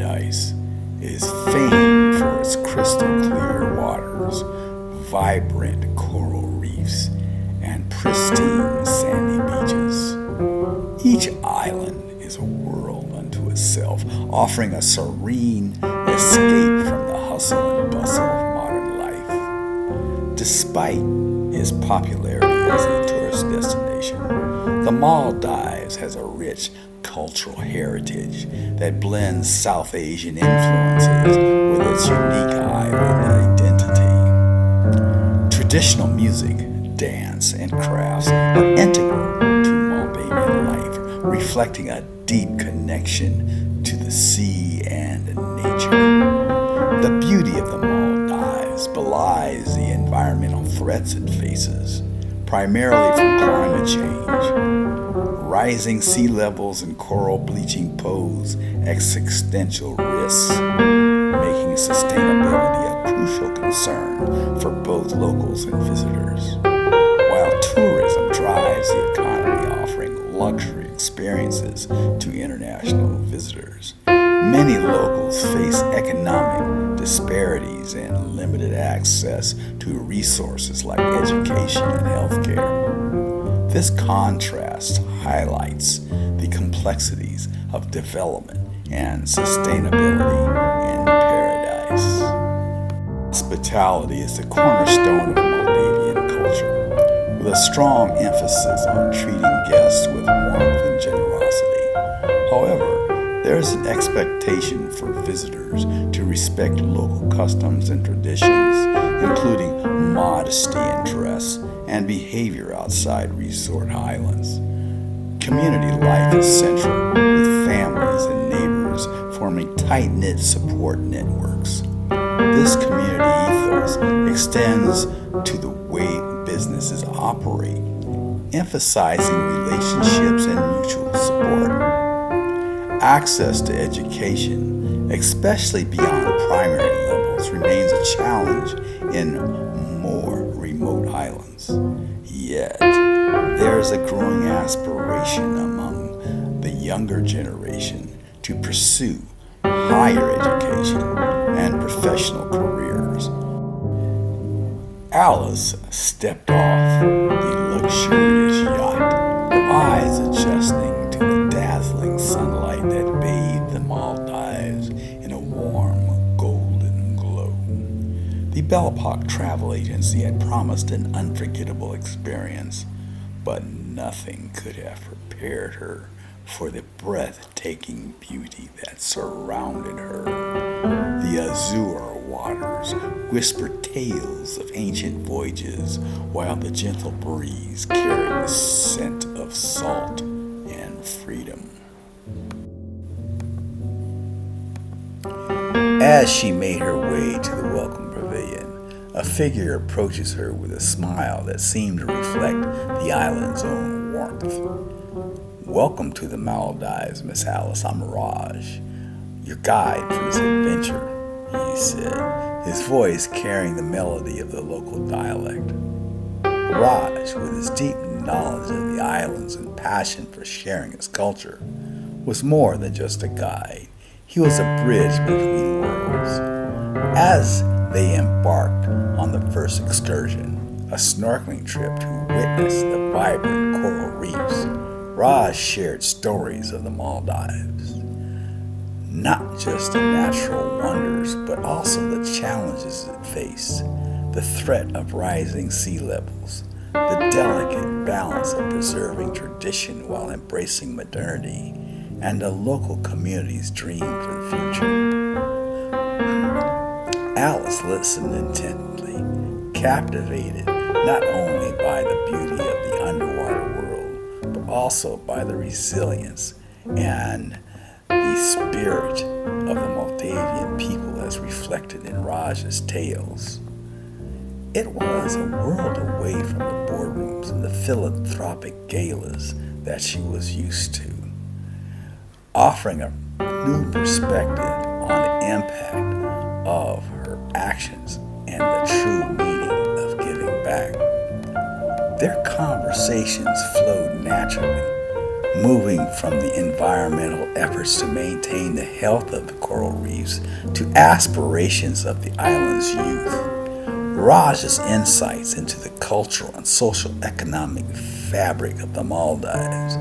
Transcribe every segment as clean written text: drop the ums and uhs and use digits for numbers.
paradise. It is famed for its crystal clear waters, vibrant coral reefs, and pristine sandy beaches. Each island is a world unto itself, offering a serene escape from the hustle and bustle of modern life. Despite its popularity as a tourist destination, the Maldives has a rich cultural heritage that blends South Asian influences with its unique island identity. Traditional music, dance, and crafts are integral to Maldivian life, reflecting a deep connection to the sea and nature. The beauty of the Maldives belies the environmental threats it faces, primarily from climate change. Rising sea levels and coral bleaching pose existential risks, making sustainability a crucial concern for both locals and visitors. While tourism drives the economy, offering luxury experiences to international visitors, many locals face economic disparities and limited access to resources like education and healthcare. This contrast highlights the complexities of development and sustainability in paradise. Hospitality is the cornerstone of Maldivian culture, with a strong emphasis on treating guests with warmth and generosity. However, there is an expectation for visitors to respect local customs and traditions, including modesty in dress and behavior outside resort islands. Community life is central, with families and neighbors forming tight-knit support networks. This community ethos extends to the way businesses operate, emphasizing relationships and mutual support. Access to education, especially beyond primary levels, remains a challenge in more remote islands. Yet, there is a growing aspiration among the younger generation to pursue higher education and professional careers. Alice stepped off the luxurious yacht, her eyes adjusting to the dazzling sunlight that bathed the Maldives in a warm, golden glow. The Belle Epoc Travel Agency had promised an unforgettable experience, but nothing could have prepared her for the breathtaking beauty that surrounded her. The azure waters whispered tales of ancient voyages, while the gentle breeze carried the scent of salt and freedom. As she made her way to the welcome pavilion, a figure approaches her with a smile that seemed to reflect the island's own warmth. "Welcome to the Maldives, Miss Alice. I'm Raj, your guide for this adventure," he said, his voice carrying the melody of the local dialect. Raj, with his deep knowledge of the islands and passion for sharing its culture, was more than just a guide. He was a bridge between worlds. As they embarked on the first excursion, a snorkeling trip to witness the vibrant coral reefs, Raj shared stories of the Maldives. Not just the natural wonders, but also the challenges it faced, the threat of rising sea levels, the delicate balance of preserving tradition while embracing modernity, and the local community's dream for the future. Alice listened intently, captivated not only by the beauty of the underwater world, but also by the resilience and the spirit of the Maldivian people as reflected in Raj's tales. It was a world away from the boardrooms and the philanthropic galas that she was used to, offering a new perspective on the impact of her actions and the true meaning of giving back. Their conversations flowed naturally, moving from the environmental efforts to maintain the health of the coral reefs to aspirations of the island's youth. Raj's insights into the cultural and social economic fabric of the Maldives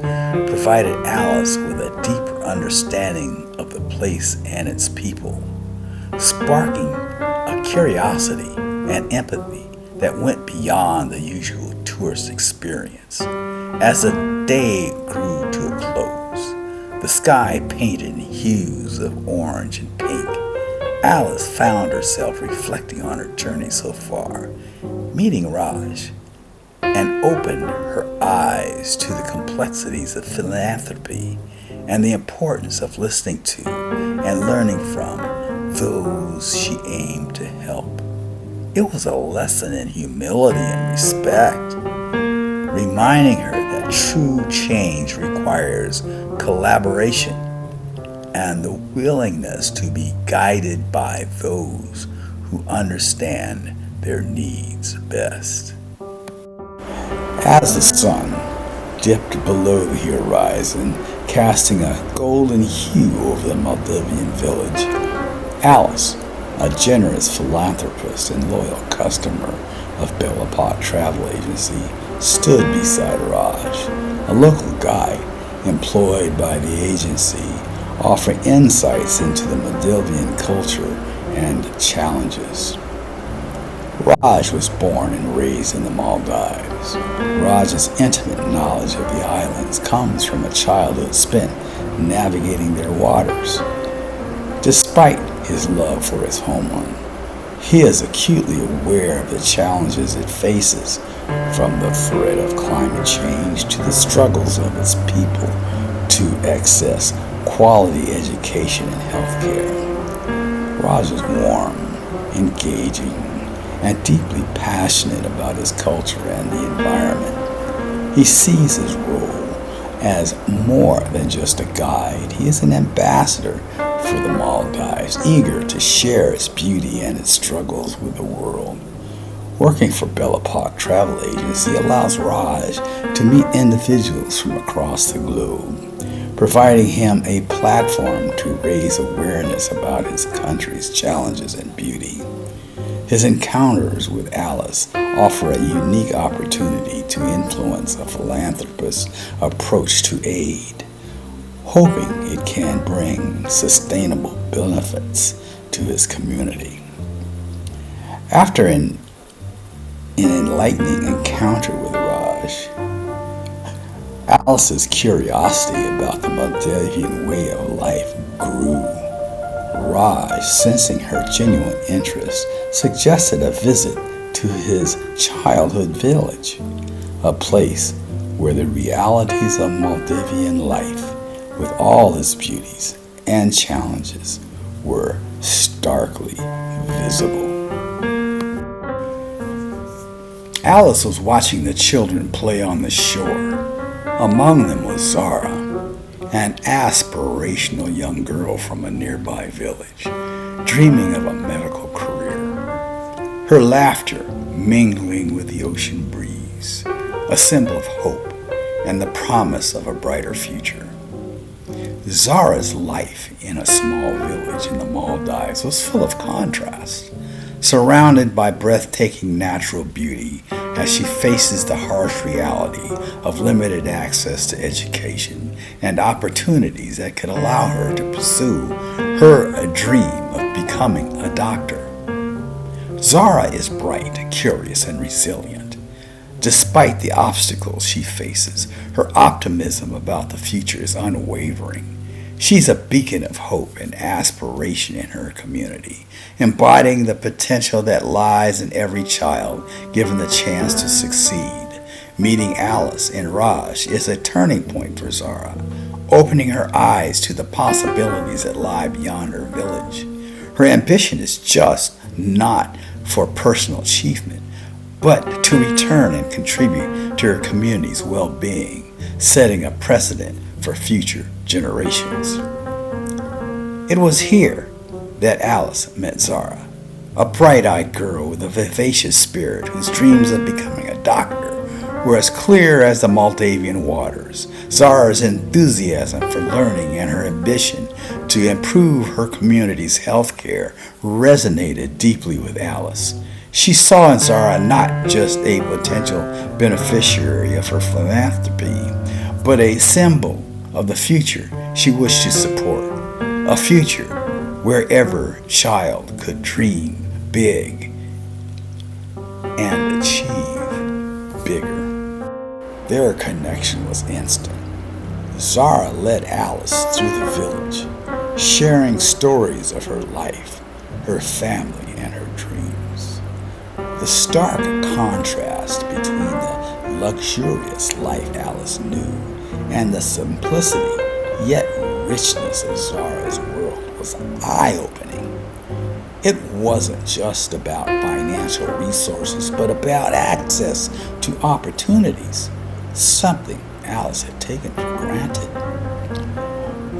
provided Alice with a deeper understanding of the place and its people, sparking a curiosity and empathy that went beyond the usual tourist experience. As the day grew to a close, the sky painted in hues of orange and pink, Alice found herself reflecting on her journey so far, meeting Raj, and opened her eyes to the complexities of philanthropy and the importance of listening to and learning from those she aimed to help. It was a lesson in humility and respect, reminding her that true change requires collaboration and the willingness to be guided by those who understand their needs best. As the sun dipped below the horizon, casting a golden hue over the Maldivian village, Alice, a generous philanthropist and loyal customer of Belle Epoc Travel Agency, stood beside Raj, a local guide employed by the agency, offering insights into the Maldivian culture and challenges. Raj was born and raised in the Maldives. Raj's intimate knowledge of the islands comes from a childhood spent navigating their waters. Despite his love for his homeland, he is acutely aware of the challenges it faces, from the threat of climate change to the struggles of its people to access quality education and health care. Raj is warm, engaging, and deeply passionate about his culture and the environment. He sees his role as more than just a guide. He is an ambassador for the Maldives, eager to share its beauty and its struggles with the world. Working for Belle Epoc Travel Agency allows Raj to meet individuals from across the globe, providing him a platform to raise awareness about his country's challenges and beauty. His encounters with Alice offer a unique opportunity to influence a philanthropist's approach to aid, hoping it can bring sustainable benefits to his community. After an enlightening encounter with Raj, Alice's curiosity about the Maldivian way of life grew. Raj, sensing her genuine interest, suggested a visit to his childhood village, a place where the realities of Maldivian life, with all its beauties and challenges, were starkly visible. Alice was watching the children play on the shore. Among them was Zara, an aspirational young girl from a nearby village, dreaming of a medical career. Her laughter mingling with the ocean breeze, a symbol of hope and the promise of a brighter future. Zara's life in a small village in the Maldives was full of contrast, surrounded by breathtaking natural beauty as she faces the harsh reality of limited access to education and opportunities that could allow her to pursue her dream of becoming a doctor. Zara is bright, curious, and resilient. Despite the obstacles she faces, her optimism about the future is unwavering. She's a beacon of hope and aspiration in her community, embodying the potential that lies in every child given the chance to succeed. Meeting Alice and Raj is a turning point for Zara, opening her eyes to the possibilities that lie beyond her village. Her ambition is just not for personal achievement, but to return and contribute to her community's well-being, setting a precedent for future generations. It was here that Alice met Zara, a bright-eyed girl with a vivacious spirit whose dreams of becoming a doctor were as clear as the Maldivian waters. Zara's enthusiasm for learning and her ambition to improve her community's health care resonated deeply with Alice. She saw in Zara not just a potential beneficiary of her philanthropy, but a symbol of the future she wished to support, a future where every child could dream big and achieve bigger. Their connection was instant. Zara led Alice through the village, sharing stories of her life, her family, and her dreams. The stark contrast between the luxurious life Alice knew and the simplicity yet richness of Zara's world was eye-opening. It wasn't just about financial resources, but about access to opportunities, something Alice had taken for granted.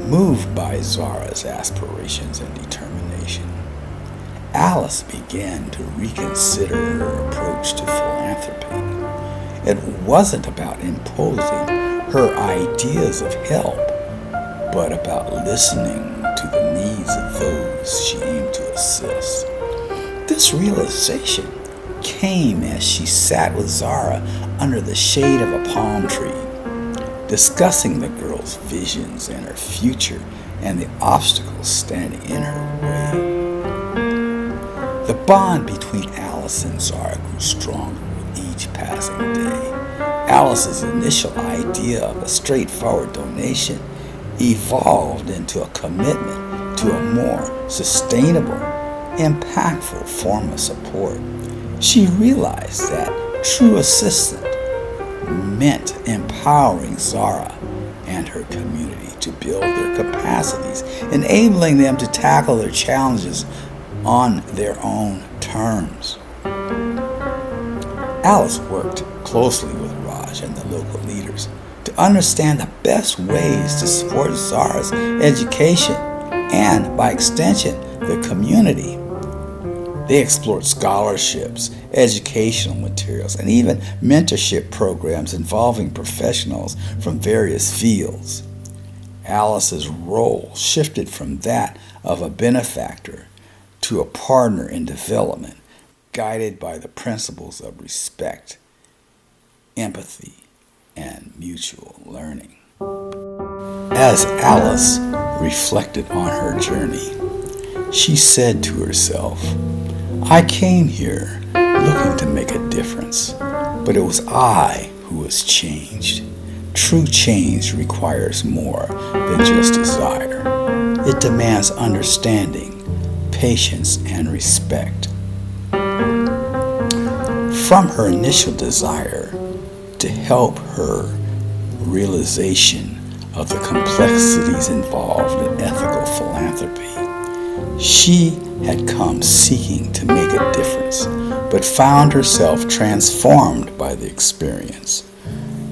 Moved by Zara's aspirations and determination, Alice began to reconsider her approach to philanthropy. It wasn't about imposing her ideas of help, but about listening to the needs of those she aimed to assist. This realization came as she sat with Zara under the shade of a palm tree, discussing the girl's visions and her future and the obstacles standing in her way. The bond between Alice and Zara grew stronger with each passing day. Alice's initial idea of a straightforward donation evolved into a commitment to a more sustainable, impactful form of support. She realized that true assistance meant empowering Zara and her community to build their capacities, enabling them to tackle their challenges on their own terms. Alice worked closely with Raj and the local leaders to understand the best ways to support Zara's education and, by extension, the community. They explored scholarships, educational materials, and even mentorship programs involving professionals from various fields. Alice's role shifted from that of a benefactor to a partner in development, guided by the principles of respect, empathy, and mutual learning. As Alice reflected on her journey, she said to herself, "I came here looking to make a difference, but it was I who was changed. True change requires more than just desire. It demands understanding, patience, and respect." From her initial desire to help, her realization of the complexities involved in ethical philanthropy, she had come seeking to make a difference, but found herself transformed by the experience.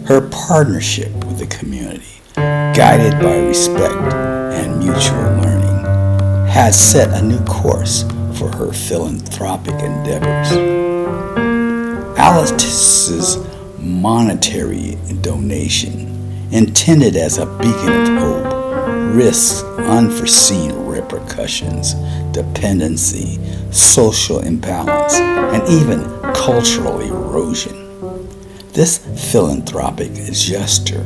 Her partnership with the community, guided by respect and mutual learning, had set a new course for her philanthropic endeavors. Alice's monetary donation, intended as a beacon of hope, risks unforeseen repercussions, dependency, social imbalance, and even cultural erosion. This philanthropic gesture,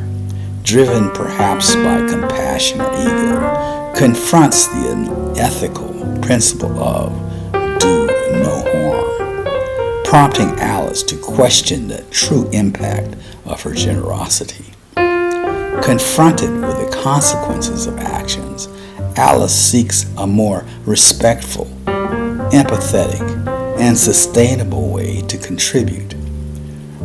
driven perhaps by compassion or ego, confronts the unethical principle of do no harm, prompting Alice to question the true impact of her generosity. Confronted with the consequences of actions, Alice seeks a more respectful, empathetic, and sustainable way to contribute.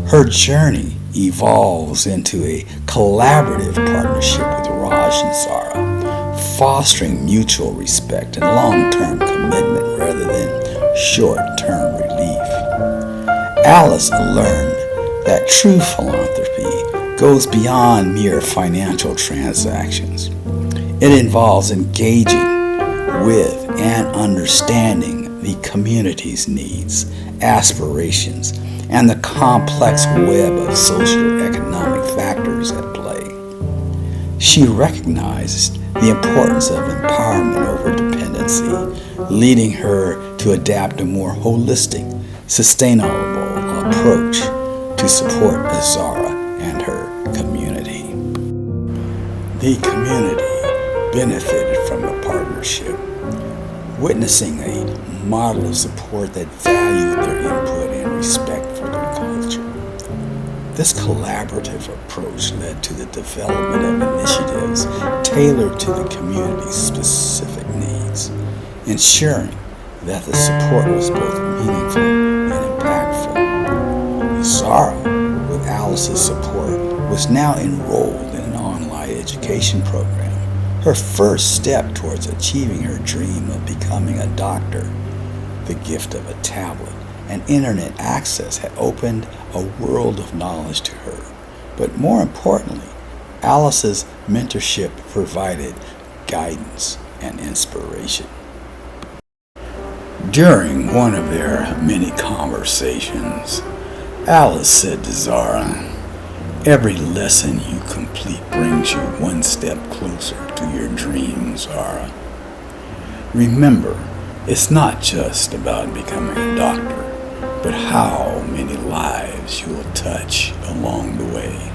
Her journey evolves into a collaborative partnership with Raj and Zara, fostering mutual respect and long-term commitment rather than short-term relief. Alice learned that true philanthropy goes beyond mere financial transactions. It involves engaging with and understanding the community's needs, aspirations, and the complex web of socio-economic factors at play. She recognized the importance of empowerment over dependency, leading her to adapt a more holistic, sustainable approach to support Zara and her community. The community benefited from the partnership, witnessing a model of support that valued their input and respect for their culture. This collaborative approach led to the development of initiatives tailored to the community's specific needs, ensuring that the support was both meaningful and impactful. Zara, with Alice's support, was now enrolled in an online education program, her first step towards achieving her dream of becoming a doctor. The gift of a tablet and internet access had opened a world of knowledge to her. But more importantly, Alice's mentorship provided guidance and inspiration. During one of their many conversations, Alice said to Zara, "Every lesson you complete brings you one step closer to your dream, Zara. Remember, it's not just about becoming a doctor, but how many lives you will touch along the way."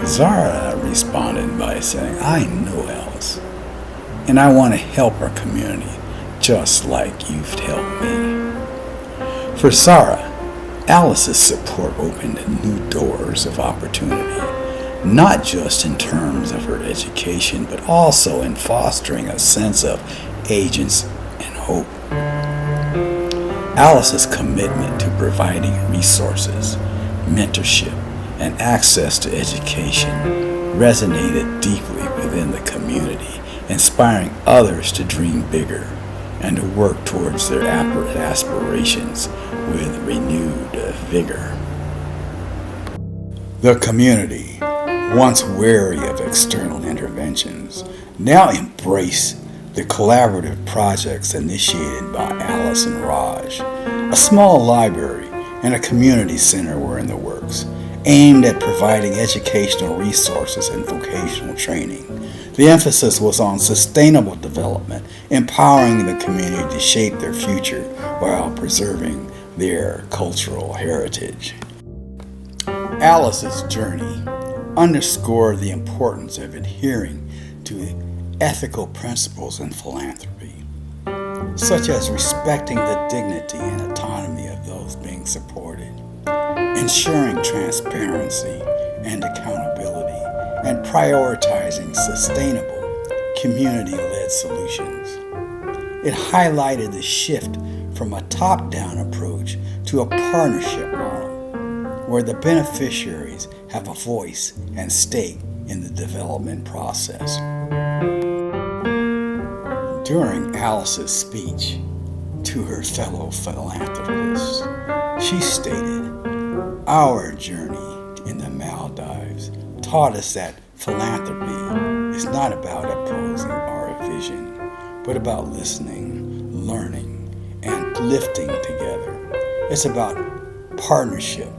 Zara responded by saying, "I know, Alice, and I want to help our community just like you've helped me." For Zara, Alice's support opened new doors of opportunity, not just in terms of her education, but also in fostering a sense of agency and hope. Alice's commitment to providing resources, mentorship, and access to education resonated deeply within the community, inspiring others to dream bigger and to work towards their aspirations with renewed vigor. The community, once wary of external interventions, now embraced the collaborative projects initiated by Alice and Raj. A small library and a community center were in the works, aimed at providing educational resources and vocational training. The emphasis was on sustainable development, empowering the community to shape their future while preserving their cultural heritage. Alice's journey underscored the importance of adhering to ethical principles in philanthropy, such as respecting the dignity and autonomy of those being supported, ensuring transparency and accountability, and prioritizing sustainable, community-led solutions. It highlighted the shift from a top-down approach to a partnership model, where the beneficiaries have a voice and stake in the development process. During Alice's speech to her fellow philanthropists, she stated, "Our journey in the Maldives taught us that philanthropy is not about opposing our vision, but about listening, learning, and lifting together. It's about partnership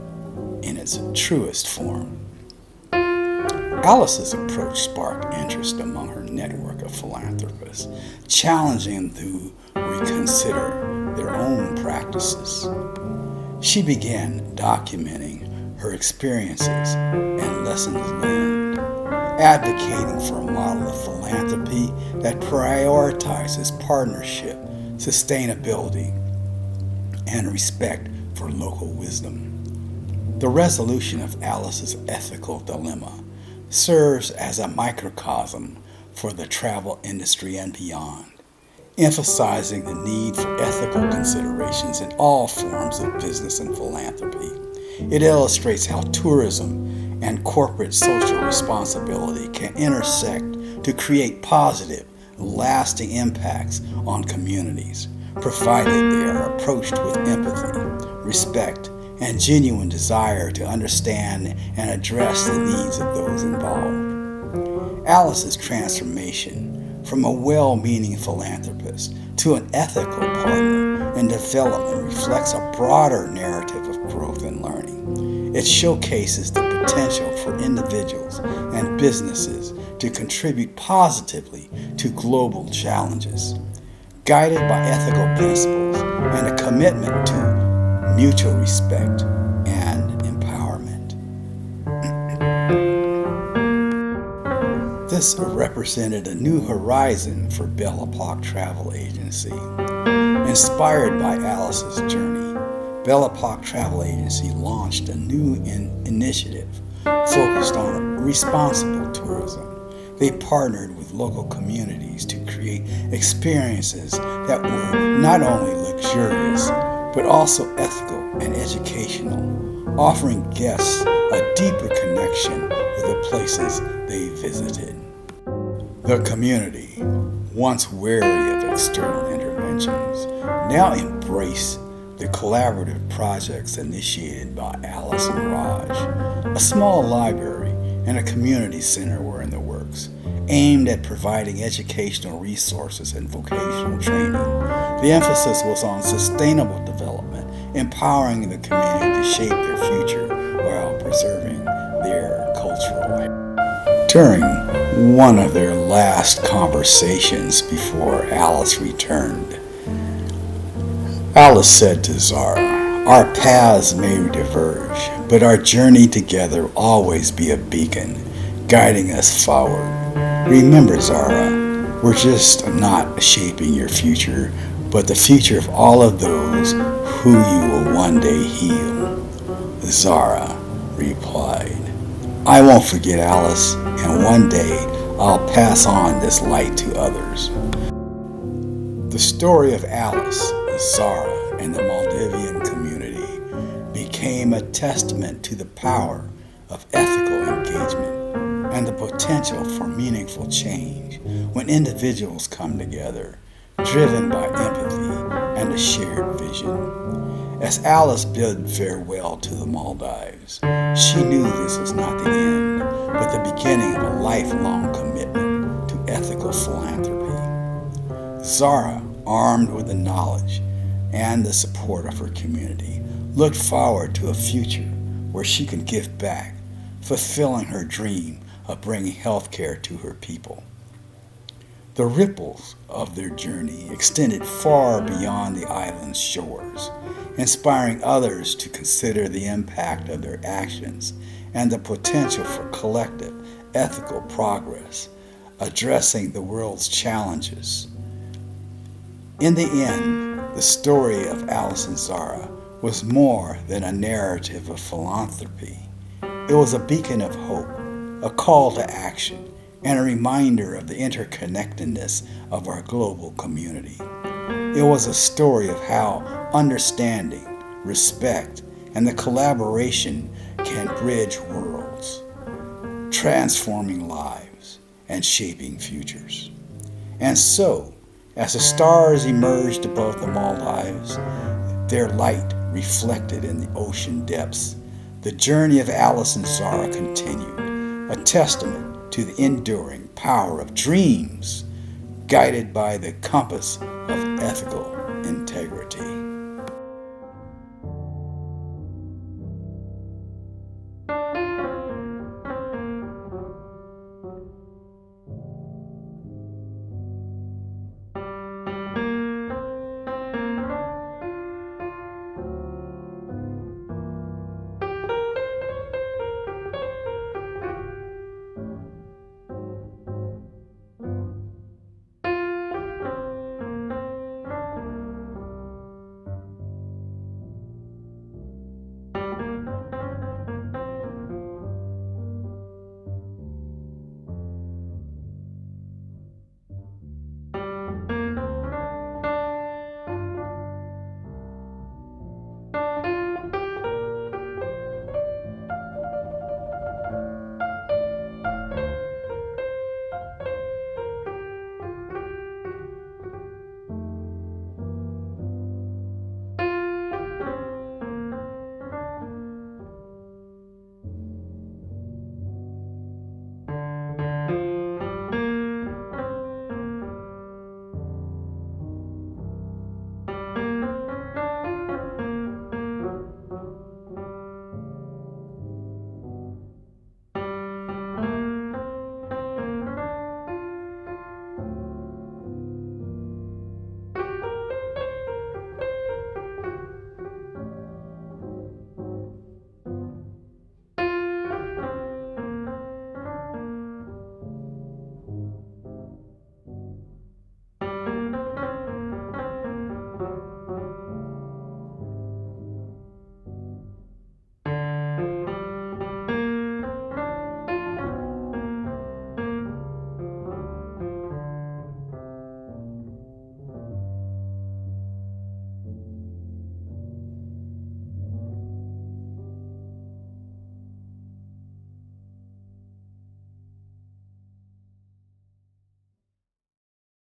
in its truest form." Alice's approach sparked interest among her network of philanthropists, challenging them to reconsider their own practices. She began documenting her experiences and lessons learned, advocating for a model of philanthropy that prioritizes partnership, sustainability, and respect for local wisdom. The resolution of Alice's ethical dilemma serves as a microcosm for the travel industry and beyond, emphasizing the need for ethical considerations in all forms of business and philanthropy. It illustrates how tourism and corporate social responsibility can intersect to create positive, lasting impacts on communities, provided they are approached with empathy, respect, and genuine desire to understand and address the needs of those involved. Alice's transformation from a well-meaning philanthropist to an ethical partner in development reflects a broader narrative of growth and learning. It showcases the potential for individuals and businesses to contribute positively to global challenges, guided by ethical principles and a commitment to mutual respect and empowerment. This represented a new horizon for Belle Epoc Travel Agency. Inspired by Alice's journey, Belle Epoc Travel Agency launched a new initiative focused on responsible tourism. They partnered with local communities to create experiences that were not only luxurious, but also ethical and educational, offering guests a deeper connection with the places they visited. The community, once wary of external interventions, now embrace the collaborative projects initiated by Alice and Raj. A small library and a community center were in the works, aimed at providing educational resources and vocational training. The emphasis was on sustainable development, empowering the community to shape their future while preserving their cultural heritage. During one of their last conversations before Alice returned, Alice said to Zara, "Our paths may diverge, but our journey together will always be a beacon, guiding us forward. Remember, Zara, we're just not shaping your future, but the future of all of those who you will one day heal." Zara replied, "I won't forget, Alice, and one day I'll pass on this light to others." The story of Alice, Zara, and the Maldivian community became a testament to the power of ethical engagement and the potential for meaningful change when individuals come together, driven by empathy and a shared vision. As Alice bid farewell to the Maldives, she knew this was not the end, but the beginning of a lifelong commitment to ethical philanthropy. Zara, armed with the knowledge and the support of her community, looked forward to a future where she could give back, fulfilling her dream of bringing health care to her people. The ripples of their journey extended far beyond the island's shores, inspiring others to consider the impact of their actions and the potential for collective ethical progress, addressing the world's challenges. In the end, the story of Alice and Zara was more than a narrative of philanthropy. It was a beacon of hope, a call to action, and a reminder of the interconnectedness of our global community. It was a story of how understanding, respect, and the collaboration can bridge worlds, transforming lives and shaping futures. And so, as the stars emerged above the Maldives, their light reflected in the ocean depths, the journey of Alice and Zara continued, a testament to the enduring power of dreams, guided by the compass of ethical integrity.